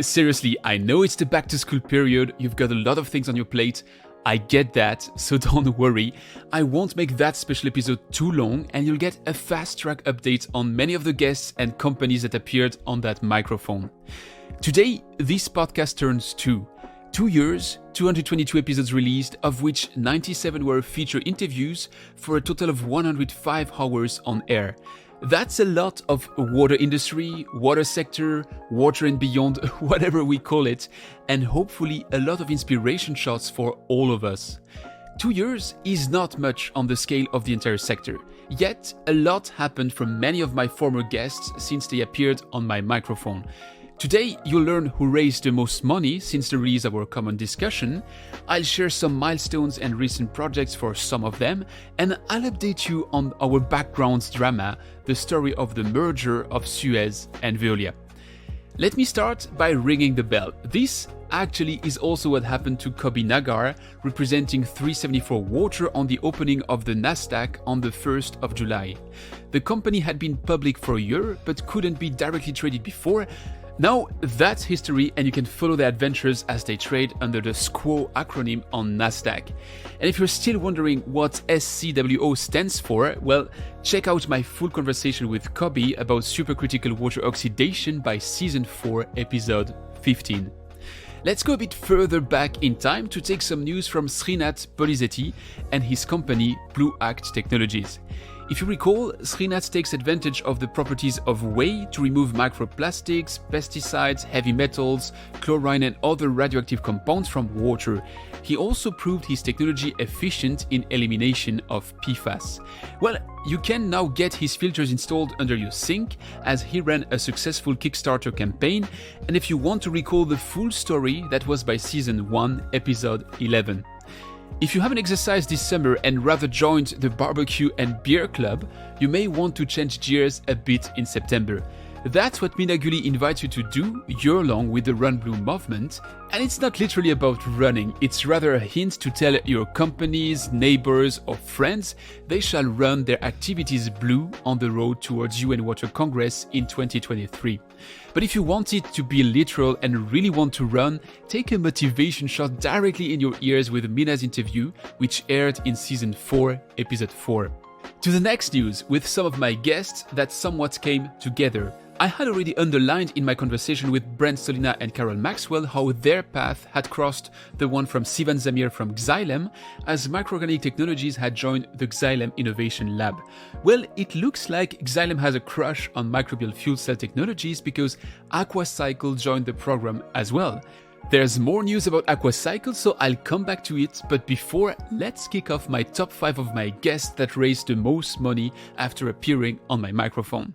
Seriously, I know it's the back to school period, you've got a lot of things on your plate. I get that, so don't worry. I won't make that special episode too long and you'll get a fast track update on many of the guests and companies that appeared on that microphone. Today, this podcast turns 2 years, 222 episodes released, of which 97 were feature interviews for a total of 105 hours on air. That's a lot of water industry, water sector, water and beyond, whatever we call it, and hopefully a lot of inspiration shots for all of us. 2 years is not much on the scale of the entire sector, yet a lot happened from many of my former guests since they appeared on my microphone. Today, you'll learn who raised the most money since the release of our common discussion. I'll share some milestones and recent projects for some of them, and I'll update you on our background drama, the story of the merger of SUEZ and Veolia. Let me start by ringing the bell. This actually is also what happened to Kobi Nagar, representing 374 Water on the opening of the Nasdaq on the 1st of July. The company had been public for a year, but couldn't be directly traded before. Now that's history, and you can follow their adventures as they trade under the SQUO acronym on Nasdaq. And if you're still wondering what SCWO stands for, well, check out my full conversation with Kobi about supercritical water oxidation by season 4, episode 15. Let's go a bit further back in time to take some news from Srinath Polizetti and his company Blue Act Technologies. If you recall, Srinath takes advantage of the properties of whey to remove microplastics, pesticides, heavy metals, chlorine and other radioactive compounds from water. He also proved his technology efficient in elimination of PFAS. Well, you can now get his filters installed under your sink, as he ran a successful Kickstarter campaign, and if you want to recall the full story, that was by season 1, episode 11. If you haven't exercised this summer and rather joined the barbecue and beer club, you may want to change gears a bit in September. That's what Minaguli invites you to do year-long with the Run Blue movement, and it's not literally about running, it's rather a hint to tell your companies, neighbors or friends they shall run their activities blue on the road towards UN Water Congress in 2023. But if you want it to be literal and really want to run, take a motivation shot directly in your ears with Mina's interview, which aired in season 4, episode 4. To the next news, with some of my guests that somewhat came together. I had already underlined in my conversation with Brent Solina and Carol Maxwell how their path had crossed the one from Sivan Zamir from Xylem, as Microorganic Technologies had joined the Xylem Innovation Lab. Well, it looks like Xylem has a crush on microbial fuel cell technologies because Aquacycle joined the program as well. There's more news about Aquacycle, so I'll come back to it, but before, let's kick off my top 5 of my guests that raised the most money after appearing on my microphone.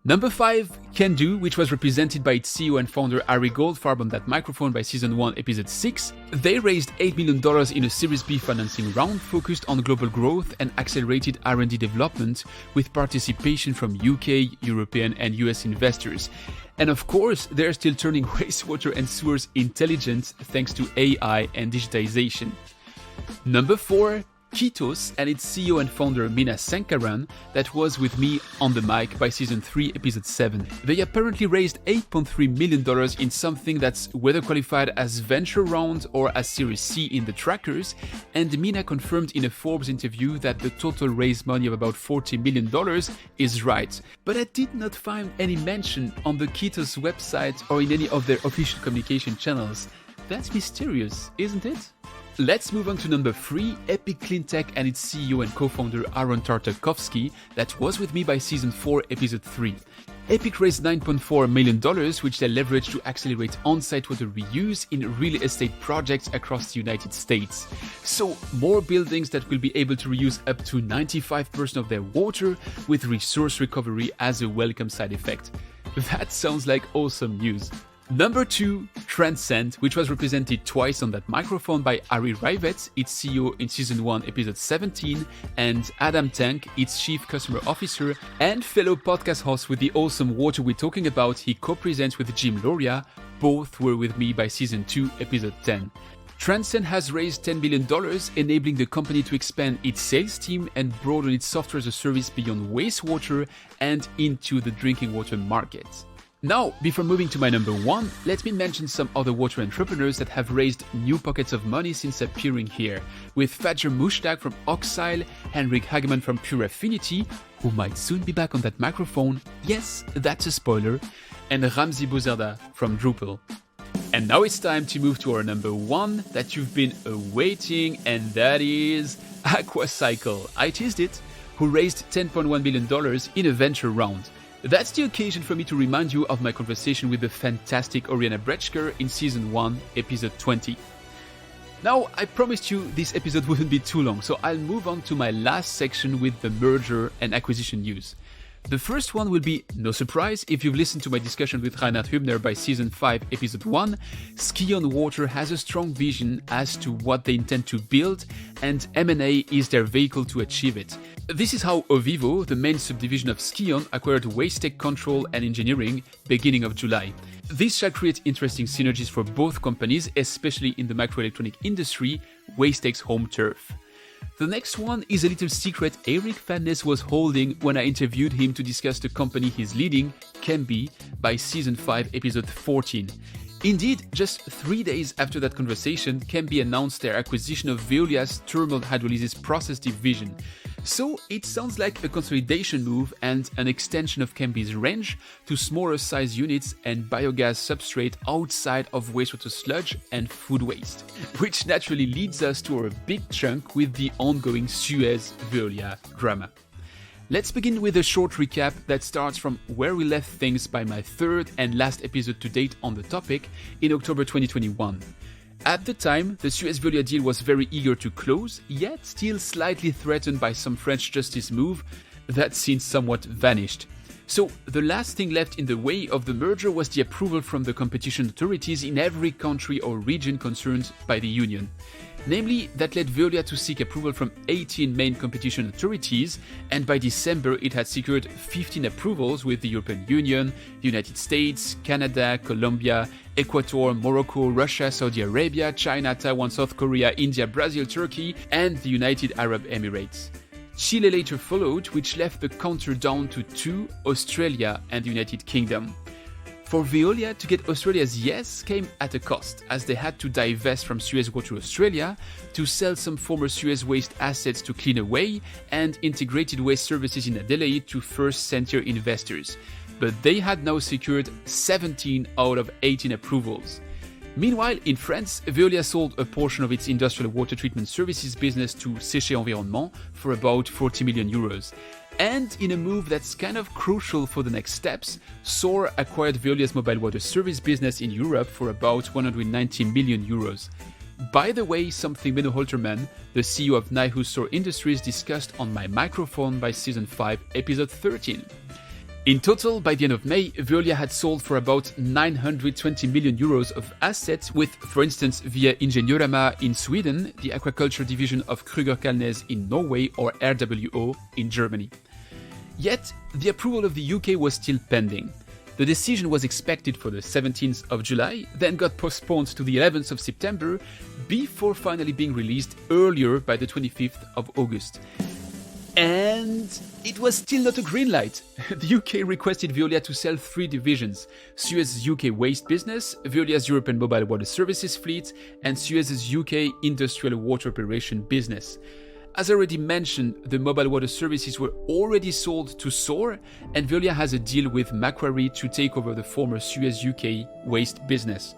Number 5, Can-Do, which was represented by its CEO and founder Ari Goldfarb on that microphone by season 1, episode 6. They raised $8 million in a Series B financing round focused on global growth and accelerated R&D development with participation from UK, European and US investors. And of course, they're still turning wastewater and sewers intelligent thanks to AI and digitization. Number 4, Ketos and its CEO and founder Mina Sankaran that was with me on the mic by season 3, episode 7. They apparently raised $8.3 million in something that's whether qualified as venture round or as Series C in the trackers, and Mina confirmed in a Forbes interview that the total raised money of about $40 million is right. But I did not find any mention on the Ketos website or in any of their official communication channels. That's mysterious, isn't it? Let's move on to number 3, Epic Cleantech and its CEO and co-founder Aaron Tartakovsky that was with me by season 4, episode 3. Epic raised $9.4 million, which they leveraged to accelerate on-site water reuse in real estate projects across the United States. So, more buildings that will be able to reuse up to 95% of their water with resource recovery as a welcome side effect. That sounds like awesome news. Number 2, Transcend, which was represented twice on that microphone by Ari Rivets, its CEO in season 1, episode 17, and Adam Tank, its chief customer officer and fellow podcast host with the awesome water we're talking about. He co-presents with Jim Loria. Both were with me by season 2, episode 10. Transcend has raised $10 million, enabling the company to expand its sales team and broaden its software as a service beyond wastewater and into the drinking water market. Now, before moving to my number 1, let me mention some other water entrepreneurs that have raised new pockets of money since appearing here, with Fadjer Mushtaq from Oxyle, Henrik Hageman from Pure Affinity, who might soon be back on that microphone, yes, that's a spoiler, and Ramzi Bouzerda from Drupal. And now it's time to move to our number 1 that you've been awaiting, and that is Aquacycle. I teased it, who raised $10.1 million in a venture round. That's the occasion for me to remind you of my conversation with the fantastic Oriana Bretschker in Season 1, Episode 20. Now, I promised you this episode wouldn't be too long, so I'll move on to my last section with the merger and acquisition news. The first one will be, no surprise, if you've listened to my discussion with Reinhard Hübner by Season 5, Episode 1, Ski on Water has a strong vision as to what they intend to build, and M&A is their vehicle to achieve it. This is how Ovivo, the main subdivision of Skion, acquired Waste Tech Control and Engineering beginning of July. This shall create interesting synergies for both companies, especially in the microelectronic industry, Waste Tech's home turf. The next one is a little secret Eric Van Ness was holding when I interviewed him to discuss the company he's leading, Chemby, by Season 5, Episode 14. Indeed, just 3 days after that conversation, Chemby announced their acquisition of Veolia's thermal hydrolysis process division. So it sounds like a consolidation move and an extension of Chemby's range to smaller size units and biogas substrate outside of wastewater sludge and food waste. Which naturally leads us to our big chunk with the ongoing SUEZ Veolia drama. Let's begin with a short recap that starts from where we left things by my third and last episode to date on the topic in October 2021. At the time, the SUEZ Veolia deal was very eager to close, yet still slightly threatened by some French justice move that since somewhat vanished. So the last thing left in the way of the merger was the approval from the competition authorities in every country or region concerned by the union. Namely, that led Veolia to seek approval from 18 main competition authorities, and by December it had secured 15 approvals with the European Union, the United States, Canada, Colombia, Ecuador, Morocco, Russia, Saudi Arabia, China, Taiwan, South Korea, India, Brazil, Turkey, and the United Arab Emirates. Chile later followed, which left the counter down to 2, Australia and the United Kingdom. For Veolia to get Australia's yes came at a cost, as they had to divest from Suez Water Australia to sell some former Suez Waste assets to Cleanaway and integrated waste services in Adelaide to First Sentier investors. But they had now secured 17 out of 18 approvals. Meanwhile, in France, Veolia sold a portion of its industrial water treatment services business to Séché Environnement for about 40 million euros. And in a move that's kind of crucial for the next steps, SOAR acquired Veolia's mobile water service business in Europe for about 190 million euros. By the way, something Benno Holterman, the CEO of Nijhuis SOAR Industries, discussed on my microphone by Season 5, Episode 13. In total, by the end of May, Veolia had sold for about 920 million euros of assets with, for instance, via Ingenieurama in Sweden, the aquaculture division of Krüger-Kalnes in Norway, or RWO in Germany. Yet, the approval of the UK was still pending. The decision was expected for the 17th of July, then got postponed to the 11th of September, before finally being released earlier by the 25th of August. And it was still not a green light. The UK requested Veolia to sell 3 divisions: Suez's UK waste business, Veolia's European mobile water services fleet, and Suez's UK industrial water operation business. As already mentioned, the mobile water services were already sold to SOAR, and Veolia has a deal with Macquarie to take over the former Suez UK waste business.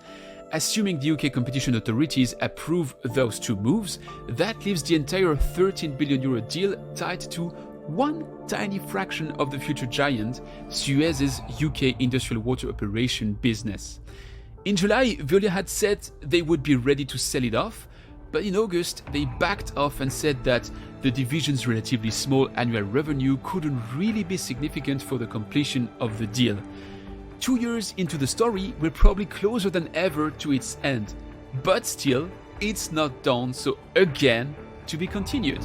Assuming the UK competition authorities approve those 2 moves, that leaves the entire €13 billion deal tied to one tiny fraction of the future giant, Suez's UK industrial water operation business. In July, Veolia had said they would be ready to sell it off, but in August they backed off and said that the division's relatively small annual revenue couldn't really be significant for the completion of the deal. 2 years into the story, we're probably closer than ever to its end. But still, it's not done, so again, to be continued.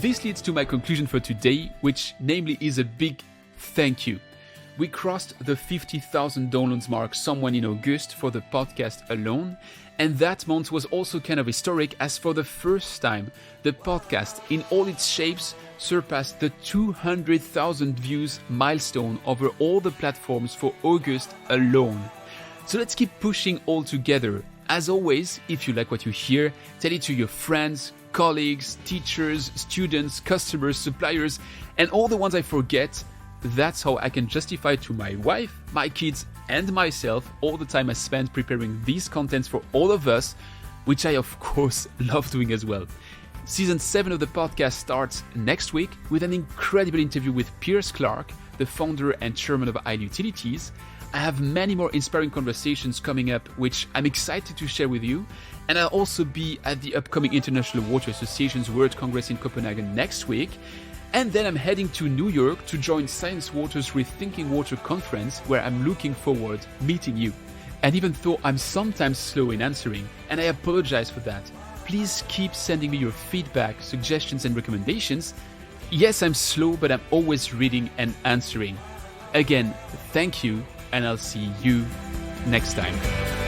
This leads to my conclusion for today, which namely is a big thank you. We crossed the 50,000 downloads mark somewhere in August for the podcast alone, and that month was also kind of historic as for the first time, the podcast in all its shapes surpassed the 200,000 views milestone over all the platforms for August alone. So let's keep pushing all together. As always, if you like what you hear, tell it to your friends, colleagues, teachers, students, customers, suppliers, and all the ones I forget. That's how I can justify to my wife, my kids, and myself all the time I spend preparing these contents for all of us, which I of course love doing as well. Season 7 of the podcast starts next week with an incredible interview with Piers Clark, the founder and chairman of Isle Utilities. I have many more inspiring conversations coming up, which I'm excited to share with you. And I'll also be at the upcoming International Water Association's World Congress in Copenhagen next week. And then I'm heading to New York to join Science Water's Rethinking Water conference, where I'm looking forward meeting you. And even though I'm sometimes slow in answering, and I apologize for that, please keep sending me your feedback, suggestions, and recommendations. Yes, I'm slow, but I'm always reading and answering. Again, thank you, and I'll see you next time.